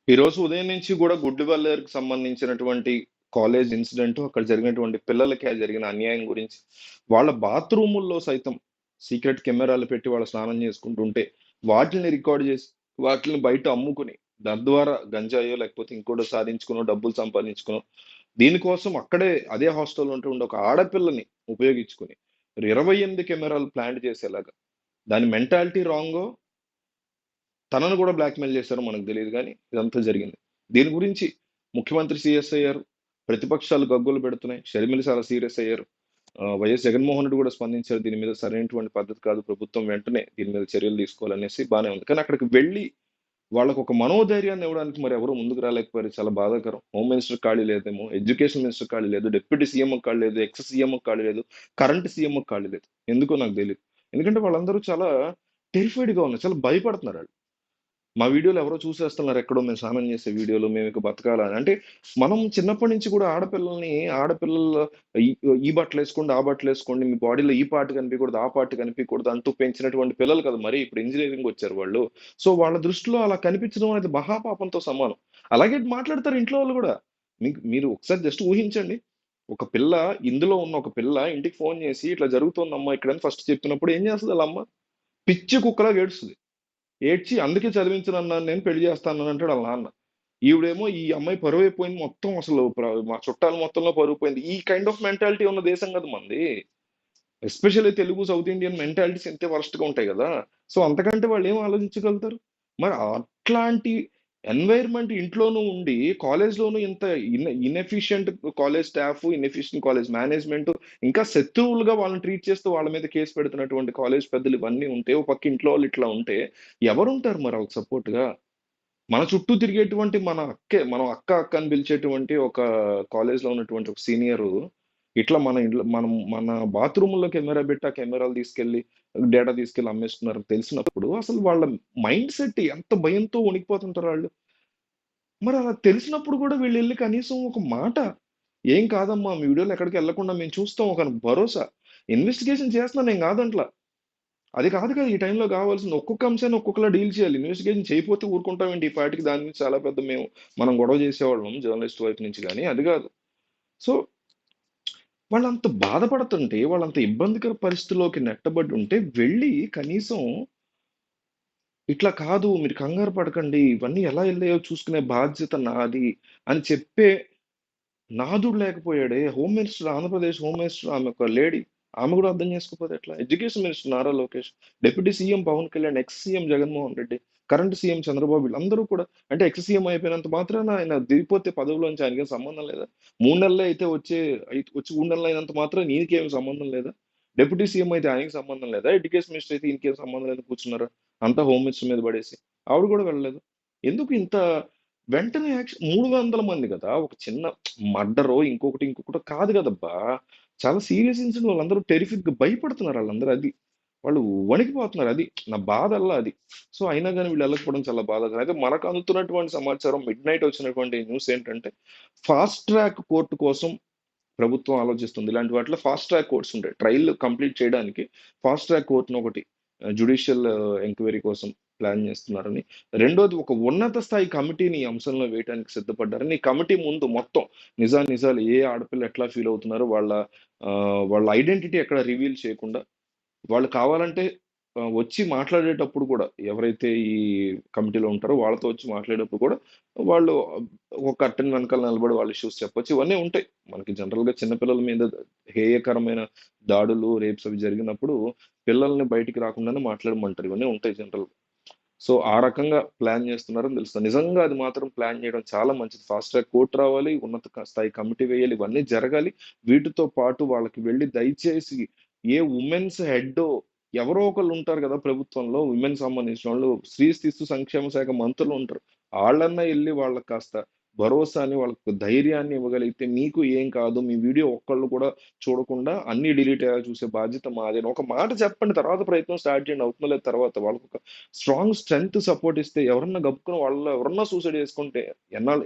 ఈ రోజు ఉదయం నుంచి కూడా గుడ్డివల్లేరుకి సంబంధించినటువంటి కాలేజ్ ఇన్సిడెంట్, అక్కడ జరిగినటువంటి పిల్లలకి జరిగిన అన్యాయం గురించి, వాళ్ళ బాత్రూముల్లో సైతం సీక్రెట్ కెమెరాలు పెట్టి వాళ్ళు స్నానం చేసుకుంటుంటే వాటిని రికార్డ్ చేసి వాటిని బయట అమ్ముకుని తద్వారా గంజాయో లేకపోతే ఇంకోటో సాధించుకునో డబ్బులు సంపాదించుకునో దీనికోసం అక్కడే అదే హాస్టల్లో ఉండే ఒక ఆడపిల్లని ఉపయోగించుకుని 28 కెమెరాలు ప్లాంట్ చేసేలాగా దాని మెంటాలిటీ రాంగో తనను కూడా బ్లాక్మెయిల్ చేశారో మనకు తెలియదు కానీ ఇదంతా జరిగింది. దీని గురించి ముఖ్యమంత్రి సీరియస్ అయ్యారు, ప్రతిపక్షాలు గగ్గోలు పెడుతున్నాయి, షర్మిల చాలా సీరియస్ అయ్యారు. వైఎస్ జగన్మోహన్ రెడ్డి కూడా స్పందించారు, దీని మీద సరైనటువంటి పద్ధతి కాదు, ప్రభుత్వం వెంటనే దీని మీద చర్యలు తీసుకోవాలనేసి బాగానే ఉంది. కానీ అక్కడికి వెళ్ళి వాళ్ళకు ఒక మనోధైర్యాన్ని ఇవ్వడానికి మరి ఎవరు ముందుకు రాలేకపోయారు. చాలా బాధాకరం. హోమ్ మినిస్టర్ ఖాళీ లేదేమో, ఎడ్యుకేషన్ మినిస్టర్ ఖాళీ లేదు, డిప్యూటీ సీఎం ఖాళీ లేదు, ఎక్స్ సీఎం ఖాళీ లేదు, కరెంట్ సీఎం ఖాళీ లేదు. ఎందుకో నాకు తెలియదు. ఎందుకంటే వాళ్ళందరూ చాలా టెరిఫైడ్ గా ఉన్నారు, చాలా భయపడుతున్నారు వాళ్ళు. మా వీడియోలు ఎవరో చూసేస్తున్నారు ఎక్కడో, మేము స్నానం చేసే వీడియోలు, మేము ఇక బతకాలని. అంటే మనం చిన్నప్పటి నుంచి కూడా ఆడపిల్లలు ఈ ఈ బట్టలు వేసుకోండి, ఆ బట్టలు వేసుకోండి, మీ బాడీలో ఈ పార్ట్ కనిపించకూడదు, ఆ పార్ట్ కనిపించకూడదు అంటూ పెంచినటువంటి పిల్లలు కదా మరి ఇప్పుడు ఇంజనీరింగ్ వచ్చారు వాళ్ళు. సో వాళ్ళ దృష్టిలో అలా కనిపించడం అనేది మహాపాపంతో సమానం. అలాగే మాట్లాడతారు ఇంట్లో వాళ్ళు కూడా. మీరు ఒకసారి జస్ట్ ఊహించండి. ఒక పిల్ల, ఇందులో ఉన్న ఒక పిల్ల ఇంటికి ఫోన్ చేసి ఇట్లా జరుగుతోందమ్మా ఇక్కడ ఫస్ట్ చెప్పినప్పుడు ఏం చేస్తుంది వాళ్ళ అమ్మ? పిచ్చి కుక్కలా ఏడుస్తుంది. ఏడ్చి అందుకే చదివించనన్నాను, నేను పెళ్లి చేస్తాను అంటాడు వాళ్ళ నాన్న. ఈవిడేమో ఈ అమ్మాయి పరువు అయిపోయింది మొత్తం, అసలు మా చుట్టాలు మొత్తంలో పరువు పోయింది. ఈ కైండ్ ఆఫ్ మెంటాలిటీ ఉన్న దేశం కదా మంది. Especially Telugu south Indian mentalities ఎంతే వరస్ట్ గా ఉంటాయి కదా. సో అంతకంటే వాళ్ళు ఏం ఆలోచించగలుగుతారు? మరి అట్లాంటి ఎన్వైర్న్మెంట్ ఇంట్లోనూ ఉండి కాలేజ్లోనూ ఇంత inefficient college staff, inefficient college management, ఇంకా శత్రువులుగా వాళ్ళని ట్రీట్ చేస్తూ వాళ్ళ మీద కేసు పెడుతున్నటువంటి కాలేజ్ పెద్దలు ఇవన్నీ ఉంటే, ఒక పక్క ఇంట్లో వాళ్ళు ఇట్లా ఉంటే ఎవరుంటారు మరి వాళ్ళకి సపోర్ట్ గా? మన చుట్టూ తిరిగేటువంటి మనం అక్క అక్క అని పిలిచేటువంటి ఒక కాలేజ్ లో ఉన్నటువంటి ఒక సీనియర్ ఇట్లా మన ఇంట్లో మన బాత్రూంలో కెమెరా పెట్టి ఆ కెమెరాలు తీసుకెళ్లి డేటా తీసుకెళ్లి అమ్మేస్తున్నారు తెలిసినప్పుడు అసలు వాళ్ళ మైండ్ సెట్ ఎంత భయంతో వణికిపోతుంటారు వాళ్ళు. మరి అలా తెలిసినప్పుడు కూడా వీళ్ళు వెళ్ళి కనీసం ఒక మాట, ఏం కాదమ్మా మీ వీడియోలు ఎక్కడికి వెళ్లకుండా మేము చూస్తాం ఒక భరోసా, ఇన్వెస్టిగేషన్ చేస్తున్నాను నేను కాదంట్లా. అది కాదు కదా ఈ టైంలో కావాల్సింది. ఒక్కొక్క అంశాన్ని ఒక్కొక్కలా డీల్ చేయాలి. ఇన్వెస్టిగేషన్ చేయకపోతే ఊరుకుంటామేంటి? ఈ పాటికి దాని గురించి చాలా పెద్ద మనం గొడవ చేసేవాళ్ళం జర్నలిస్ట్ వైపు నుంచి గానీ, అది కాదు. సో, వాళ్ళంత బాధపడుతుంటే, వాళ్ళంత ఇబ్బందికర పరిస్థితిలోకి నెట్టబడి ఉంటే, వెళ్ళి కనీసం ఇట్లా కాదు, మీరు కంగారు పడకండి, ఇవన్నీ ఎలా ఎళ్ళాయో చూసుకునే బాధ్యత నాది అని చెప్పే నాథుడు లేకపోయాడే. Home minister, Andhra Pradesh home minister ఆమె ఒక లేడీ. ఆమె కూడా అర్థం చేసుకోకపోతే ఎట్లా? Education minister Nara Lokesh, deputy CM Pawan Kalyan, ex CM Jaganmohan Reddy, current CM Chandrababu వీళ్ళందరూ కూడా అంటే ఎక్స్ సీఎం అయిపోయినంత మాత్రాన ఆయన దిగిపోతే పదవిలోంచి ఆయనకేం సంబంధం లేదా? 3 నెలలే అయితే వచ్చి 3 నెలలు అయినంత మాత్రాన ఈయనకేమి సంబంధం లేదా? డిప్యూటీ సీఎం అయితే ఆయనకి సంబంధం లేదా? ఎడ్యుకేషన్ మినిస్టర్ అయితే ఈయనకేం సంబంధం లేదు కూర్చున్నారా? అంతా హోమ్ మినిస్టర్ మీద పడేసి. ఆవిడ కూడా వెళ్ళలేదు. ఎందుకు ఇంత వెంటనే యాక్షన్? 300 మంది కదా! ఒక చిన్న మర్డరో, ఇంకొకటో కాదు గదబ్బా! చాలా సీరియస్ ఇన్సిడెంట్. వాళ్ళందరూ టెరిఫిక్‌గా భయపడుతున్నారు ఆళ్ళందరూ అది. వాళ్ళు వణికిపోతున్నారు అది. నా బాధల్లా అది. సో, అయినా గాని వీళ్ళు ఎళ్ళకపోవడం చాలా బాధాకరం. అయితే మనకు అందుతున్నటువంటి సమాచారం మిడ్‌నైట్ వచ్చినటువంటి న్యూస్ ఏంటంటే, ఫాస్ట్ ట్రాక్ కోర్ట్ కోసం ప్రభుత్వం ఆలోచిస్తుంది. ఇలాంటి వాటిలో ఫాస్ట్ ట్రాక్ కోర్ట్స్ ఉంటాయి. ట్రయల్ కంప్లీట్ చేయడానికి ఫాస్ట్ ట్రాక్ కోర్ట్‌ని ఒకటి జ్యుడిషియల్ ఎంక్వైరీ కోసం ప్లాన్ చేస్తున్నారని. రెండోది ఒక ఉన్నత స్థాయి కమిటీని ఈ అంశంలో వేయడానికి సిద్ధపడ్డారని. ఈ కమిటీ ముందు మొత్తం నిజాలు ఏ ఆడపిల్ల ఎట్లా ఫీల్ అవుతున్నారో వాళ్ళ ఐడెంటిటీ ఎక్కడ రివీల్ చేయకుండా వాళ్ళు కావాలంటే వచ్చి మాట్లాడేటప్పుడు కూడా ఎవరైతే ఈ కమిటీలో ఉంటారో వాళ్ళతో వచ్చి మాట్లాడేటప్పుడు కూడా వాళ్ళు ఒక కర్టెన్ వెనకాల నిలబడి వాళ్ళ ఇష్యూస్ చెప్పొచ్చు. ఇవన్నీ ఉంటాయి. మనకి జనరల్‌గా చిన్న పిల్లల మీద హేయకరమైన దాడులు, రేప్స్ అవి జరిగినప్పుడు పిల్లల్ని బయటికి రాకుండానే మాట్లాడమంటారు. ఇవన్నీ ఉంటాయి జనరల్‌గా. సో, ఆ రకంగా ప్లాన్ చేస్తున్నారని తెలుస్తుంది. నిజంగా అది మాత్రం ప్లాన్ చేయడం చాలా మంచిది. ఫాస్ట్ ట్రాక్ కోర్ట్ రావాలి, ఉన్నత స్థాయి కమిటీ వేయాలి, ఇవన్నీ జరగాలి. వీటితో పాటు వాళ్ళకి వెళ్లి దయచేసి ఏ వుమెన్స్ హెడ్డో ఎవరో ఒకళ్ళు ఉంటారు కదా ప్రభుత్వంలో విమెన్ సంబంధించిన వాళ్ళు, స్త్రీ శిశు సంక్షేమ శాఖ మంత్రులు ఉంటారు. ఆళ్ళన్నా ఎళ్లి వాళ్ళకి కాస్త భరోసాని, వాళ్ళకి ధైర్యాన్ని ఇవ్వగలిగితే మీకు ఏం కాదు, మీ వీడియో ఒక్కళ్ళు కూడా చూడకుండా అన్నీ డిలీట్ అయ్యేలా చూసే బాధ్యత మాది అని ఒక మాట చెప్పండి. తర్వాత ప్రయత్నం స్టార్ట్ చేయండి. అవుతుందో లేదో తర్వాత. వాళ్ళకొక స్ట్రాంగ్ స్ట్రెంగ్త్ సపోర్ట్ ఇస్తే ఎవరన్నా గబుక్కున వాళ్ళలో ఎవరన్నా సూసైడ్ చేసుకుంటే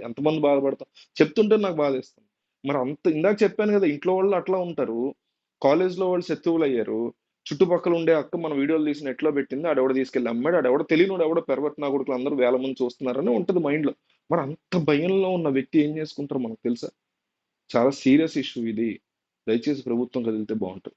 ఎంతమంది బాధపడతాం? చెప్తుంటే నాకు బాధేస్తుంది. మరి అంత ఇందాక చెప్పాను కదా! ఇంట్లో వాళ్ళు అట్లా ఉంటారు. కాలేజ్‌లో వాళ్ళు శత్రువులయ్యారు. చుట్టుపక్కల ఉండే అక్క మన వీడియోలు తీసి నెట్‌లో పెట్టింది. ఆడెవడో తీసుకెళ్ళి అమ్మాడు. ఆడెవడో తెలియనోడు ఎవడో పెర్వర్ట్ నా కొడుకులు అందరూ వేల మంది చూస్తున్నారని ఉంటది మైండ్‌లో. మరి అంత భయంలో ఉన్న వ్యక్తి ఏం చేసుకుంటారో మనకు తెలుసా? చాలా సీరియస్ ఇష్యూ ఇది. దయచేసి ప్రభుత్వం కదిలితే బావుంటది.